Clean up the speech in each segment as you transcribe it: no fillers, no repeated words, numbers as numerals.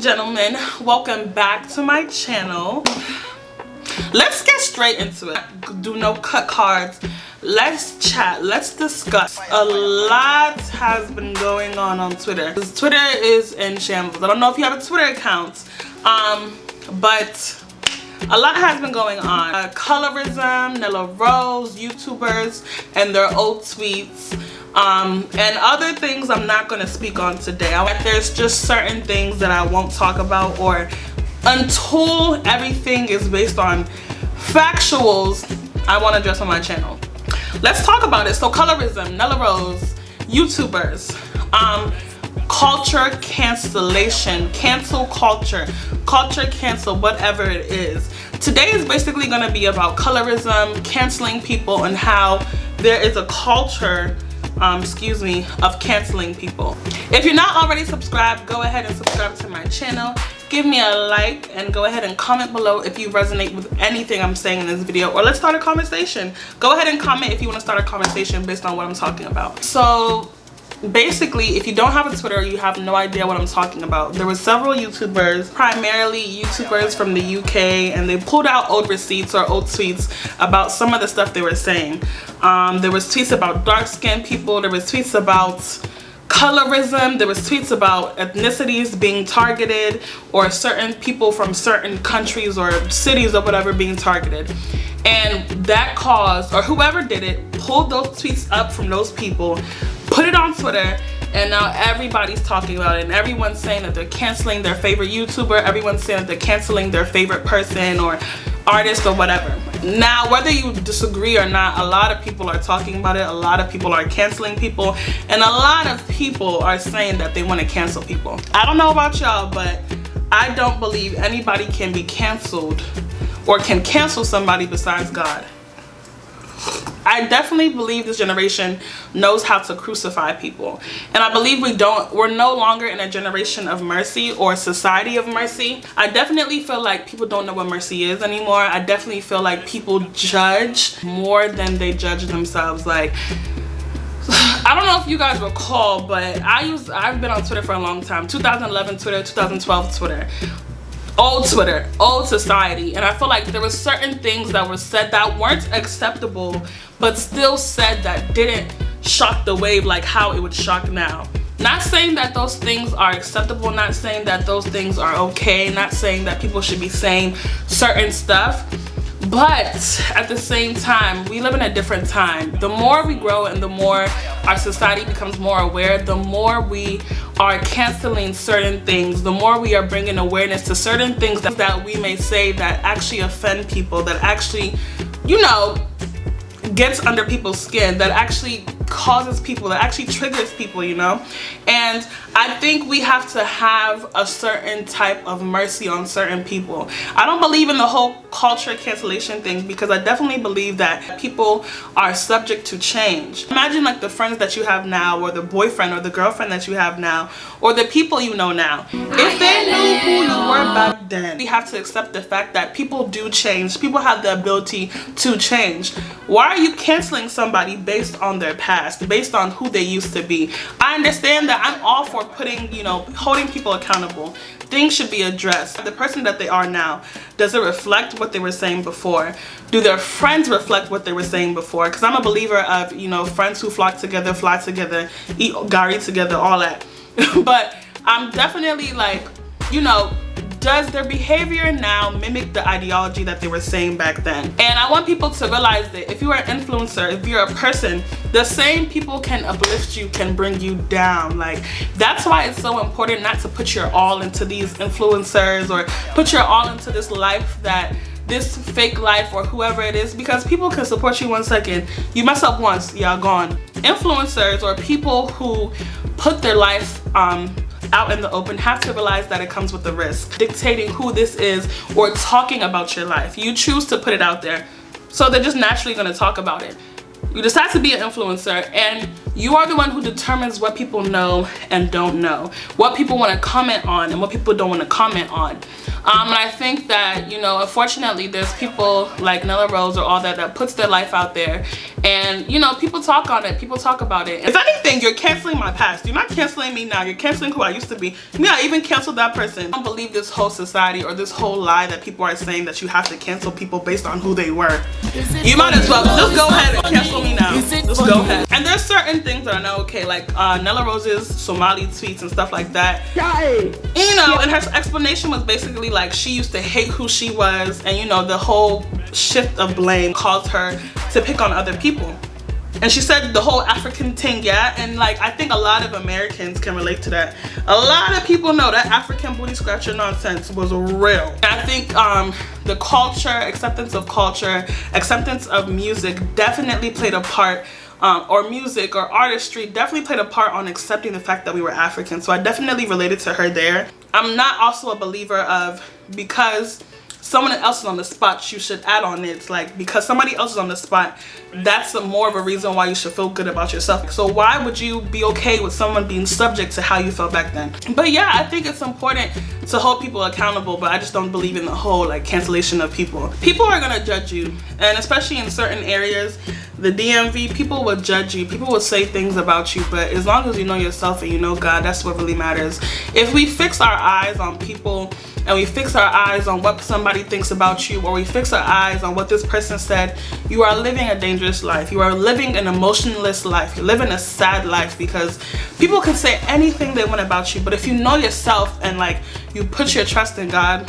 gentlemen, welcome back to my channel. Let's get straight into it. Do no cut cards. Let's chat. Let's discuss. A lot has been going on Twitter. Twitter is in shambles. I don't know if you have a Twitter account, but a lot has been going on. Colorism, Nella Rose, YouTubers, and their old tweets. And other things I'm not going to speak on today. There's just certain things that I won't talk about, or until everything is based on factuals, I want to address on my channel. Let's talk about it. So colorism, Nella Rose, YouTubers, culture cancellation, cancel culture, cancel, whatever it is. Today is basically going to be about colorism, canceling people, and how there is a culture of canceling people. If you're not already subscribed, go ahead and subscribe to my channel. Give me a like and go ahead and comment below if you resonate with anything I'm saying in this video, or let's start a conversation. Go ahead and comment if you want to start a conversation based on what I'm talking about. So basically, if you don't have a Twitter, you have no idea what I'm talking about. There were several YouTubers, primarily YouTubers from the UK, and they pulled out old receipts or old tweets about some of the stuff they were saying. There was tweets about dark-skinned people, there was tweets about colorism, there was tweets about ethnicities being targeted, or certain people from certain countries or cities or whatever being targeted. And that caused, or whoever did it, pulled those tweets up from those people, put it on Twitter, and now everybody's talking about it, and everyone's saying that they're canceling their favorite YouTuber, everyone's saying that they're canceling their favorite person or artist or whatever. Now, whether you disagree or not, a lot of people are talking about it, a lot of people are canceling people, and a lot of people are saying that they want to cancel people. I don't know about y'all, but I don't believe anybody can be canceled or can cancel somebody besides God. I definitely believe this generation knows how to crucify people, and I believe we're no longer in a generation of mercy or society of mercy. I definitely feel like people don't know what mercy is anymore. I definitely feel like people judge more than they judge themselves. Like, I don't know if you guys recall, but I've been on Twitter for a long time. 2011 Twitter, 2012 Twitter. Old Twitter, old society, and I feel like there were certain things that were said that weren't acceptable, but still said that didn't shock the wave like how it would shock now. Not saying that those things are acceptable, not saying that those things are okay, not saying that people should be saying certain stuff, but at the same time, we live in a different time. The more we grow and the more our society becomes more aware, the more we are canceling certain things, the more we are bringing awareness to certain things that we may say that actually offend people, that actually, you know, gets under people's skin, that actually causes people, that actually triggers people, you know. And I think we have to have a certain type of mercy on certain people. I don't believe in the whole culture cancellation thing, because I definitely believe that people are subject to change. Imagine like the friends that you have now, or the boyfriend or the girlfriend that you have now, or the people you know now. If they knew who you were back then, we have to accept the fact that people do change. People have the ability to change. Why are you canceling somebody based on their past, based on who they used to be? I understand that. I'm all for putting, you know, holding people accountable. Things should be addressed. The person that they are now, does it reflect what they were saying before? Do their friends reflect what they were saying before? Because I'm a believer of, you know, friends who flock together, fly together, eat gari together, all that. But I'm definitely like, you know, does their behavior now mimic the ideology that they were saying back then? And I want people to realize that if you are an influencer, if you're a person, the same people can uplift you, can bring you down. Like, that's why it's so important not to put your all into these influencers, or put your all into this life, that this fake life, or whoever it is, because people can support you 1 second, you mess up once, y'all gone. Influencers, or people who put their life out in the open, have to realize that it comes with a risk. Dictating who this is, or talking about your life. You choose to put it out there, so they're just naturally going to talk about it. You decide to be an influencer, and you are the one who determines what people know and don't know, what people want to comment on and what people don't want to comment on. And I think that, you know, unfortunately there's people like Nella Rose or all that puts their life out there, And you know, people talk on it, people talk about it. If anything, you're canceling my past. You're not canceling me now, you're canceling who I used to be. Yeah, I even canceled that person. I don't believe this whole society or this whole lie that people are saying that you have to cancel people based on who they were. You might as well just go ahead and cancel me now. Just go ahead. And there's certain things that are not okay, like Nella Rose's Somali tweets and stuff like that. You know, and her explanation was basically like she used to hate who she was, and you know, the whole shift of blame caused her to pick on other people. And she said the whole African thing, yeah, and like I think a lot of Americans can relate to that. A lot of people know that African booty scratcher nonsense was real. And I think the culture, acceptance of music definitely played a part, or music or artistry definitely played a part on accepting the fact that we were African. So I definitely related to her there. I'm not also a believer of because someone else is on the spot, you should add on it. Like, because somebody else is on the spot, that's more of a reason why you should feel good about yourself. So why would you be okay with someone being subject to how you felt back then? But yeah, I think it's important to hold people accountable, but I just don't believe in the whole like cancellation of people. People are gonna judge you, and especially in certain areas, the DMV, people will judge you, people will say things about you, but as long as you know yourself and you know God, that's what really matters. If we fix our eyes on people and we fix our eyes on what somebody thinks about you, or we fix our eyes on what this person said, you are living a dangerous life. You are living an emotionless life. You're living a sad life, because people can say anything they want about you, but if you know yourself and like you put your trust in God,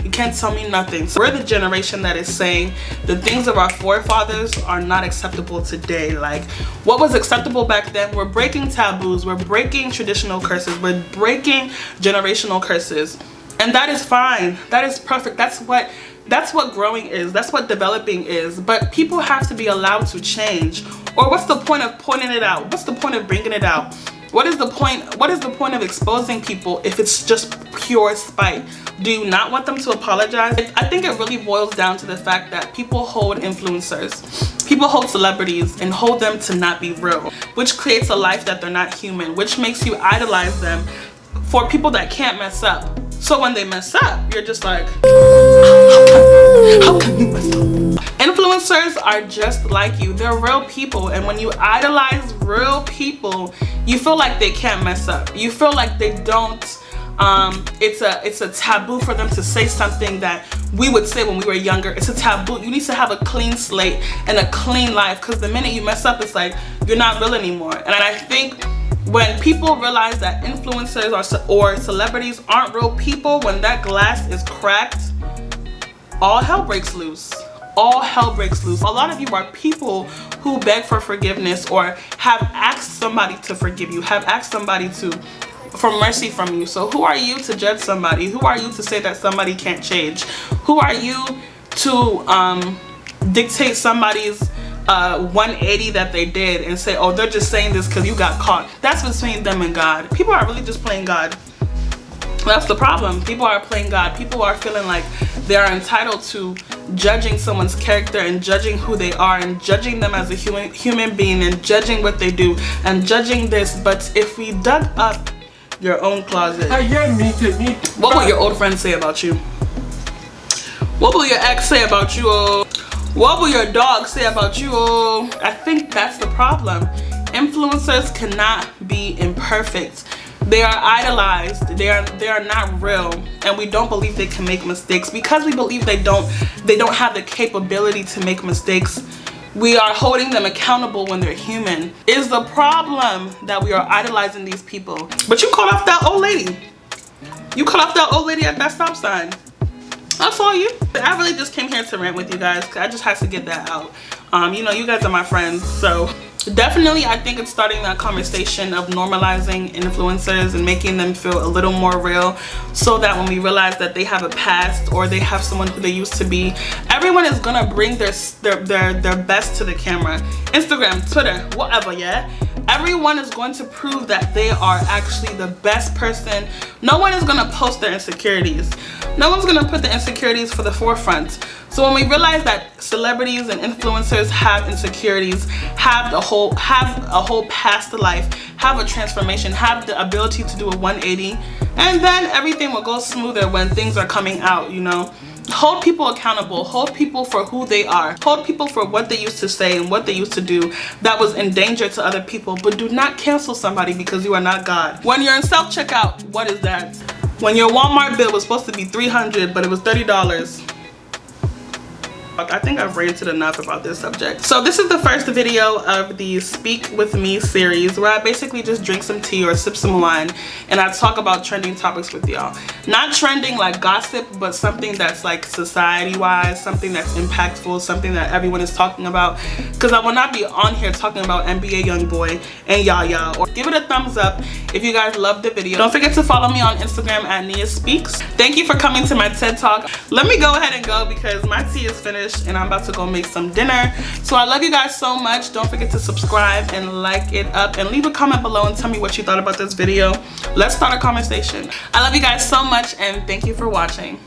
you can't tell me nothing. So we're the generation that is saying the things of our forefathers are not acceptable today. Like what was acceptable back then, we're breaking taboos, we're breaking traditional curses, we're breaking generational curses. And that is fine, that is perfect. That's what growing is, that's what developing is. But people have to be allowed to change. Or what's the point of pointing it out? What's the point of bringing it out? What is the point of exposing people if it's just pure spite? Do you not want them to apologize? I think it really boils down to the fact that people hold influencers, people hold celebrities and hold them to not be real, which creates a life that they're not human, which makes you idolize them for people that can't mess up. So when they mess up, you're just like, how can you mess up? Influencers are just like you. They're real people, and when you idolize real people, you feel like they can't mess up. You feel like they don't, it's a taboo for them to say something that we would say when we were younger. It's a taboo. You need to have a clean slate and a clean life, because the minute you mess up, it's like you're not real anymore. And I think when people realize that influencers or celebrities aren't real people, when that glass is cracked, all hell breaks loose. All hell breaks loose. A lot of you are people who beg for forgiveness or have asked somebody to forgive you, have asked somebody for mercy from you. So who are you to judge somebody? Who are you to say that somebody can't change? Who are you to dictate somebody's 180 that they did and say, oh, they're just saying this because you got caught? That's between them and God. People are really just playing God. That's the problem. People are playing God. People are feeling like they're entitled to judging someone's character and judging who they are and judging them as a human being and judging what they do and judging this. But if we dug up your own closet, what will your old friends say about you? What will your ex say about you? Oh, what will your dog say about you? Oh, I think that's the problem. Influencers cannot be imperfect. They are idolized. They are not real, and we don't believe they can make mistakes. Because we believe they don't have the capability to make mistakes, we are holding them accountable when they're human. Is the problem that we are idolizing these people? But you cut off that old lady. You cut off that old lady at that stop sign. I saw you. I really just came here to rant with you guys, because I just had to get that out. You know, you guys are my friends, so definitely I think it's starting that conversation of normalizing influencers and making them feel a little more real, so that when we realize that they have a past or they have someone who they used to be, everyone is gonna bring their best to the camera. Instagram, Twitter, whatever, yeah? Everyone is going to prove that they are actually the best person. No one is gonna post their insecurities. No one's gonna put the insecurities for the forefront. So when we realize that celebrities and influencers have insecurities, have a whole past life, have a transformation, have the ability to do a 180, and then everything will go smoother when things are coming out, you know. Hold people accountable. Hold people for who they are. Hold people for what they used to say and what they used to do that was in danger to other people. But do not cancel somebody because you are not God. When you're in self-checkout, what is that? When your Walmart bill was supposed to be $300, but it was $30. I think I've ranted enough about this subject. So this is the first video of the Speak With Me series, where I basically just drink some tea or sip some wine and I talk about trending topics with y'all. Not trending like gossip, but something that's like society-wise, something that's impactful, something that everyone is talking about. Because I will not be on here talking about NBA Youngboy and Yaya. Or give it a thumbs up if you guys loved the video. Don't forget to follow me on Instagram at Nia Speaks. Thank you for coming to my TED Talk. Let me go ahead and go because my tea is finished and I'm about to go make some dinner. So I love you guys so much. Don't forget to subscribe and like it up and leave a comment below and tell me what you thought about this video. Let's start a conversation. I love you guys so much and thank you for watching.